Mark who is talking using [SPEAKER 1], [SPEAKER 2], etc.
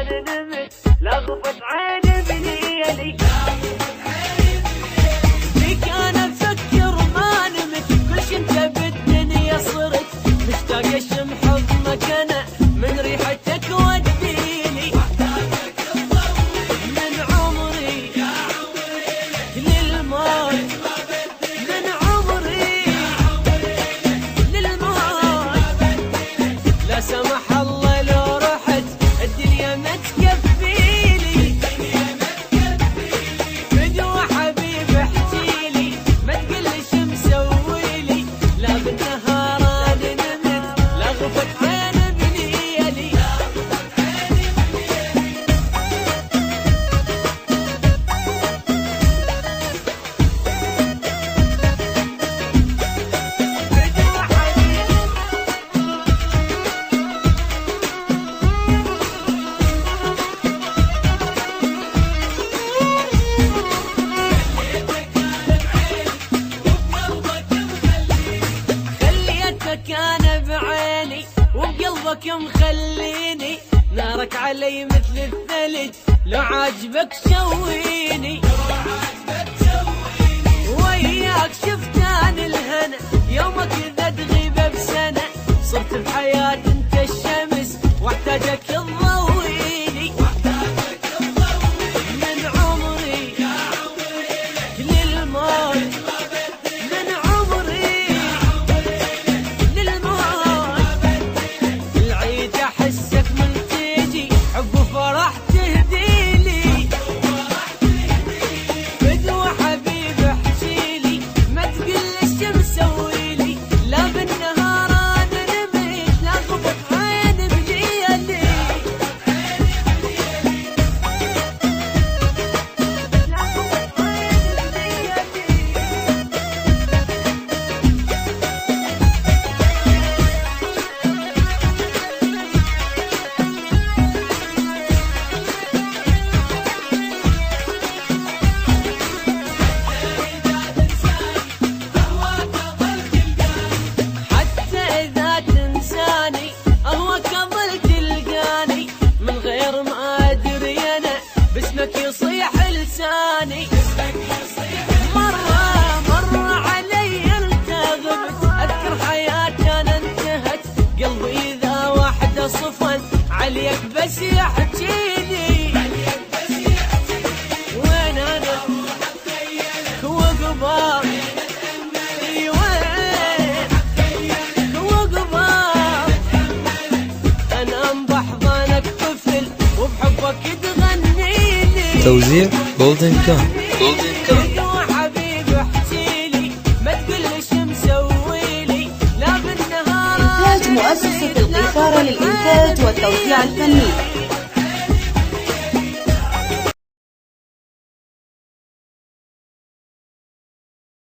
[SPEAKER 1] النهاران نمت لغفت عيني بليالي فيك انا افكر ما نمت كل شي انت بالدنيا صرت مشتاق اشم حضنك انا من ريحتك وديني من عمري للموت من عمري للموت لا سمح الله لو رحت الدنيا ما تكفيلي فدوى حبيب احكيلي ما تقلش مسويلي لا بالنهار انا نمت لا غفت عين بليالي انا بعيني وبقلبك مخليني نارك علي مثل الثلج لو عاجبك شويني وياك شفتان الهنا يومك اذا تغيب بسنة صرت بحياتي انت الشمس واحتاجك تضويني من عمري للموت من عمري العيد احسك من تيجي حب وفرح تهديلي بدوى حبيب احكيلي ما تقلش مسويلي لا بالنهار انا نمت لا غفت عين بليالي لا غفت عين حتى إذا تنساني أهواك أظل تلقاني من غير ما أدري أنا باسمك يصيح لساني مرة علي أنت غبت أذكر حياتي أنا انتهت قلبي إذا واحدة صفن عليك بس يحكيلي وين أنا وقبار
[SPEAKER 2] توزيع جولدن كان.
[SPEAKER 1] حبيب احكيلي ما تقلش مسويلي لا بالنهار
[SPEAKER 3] إنتاج مؤسسة القيثارة للإنتاج والتوزيع الفني.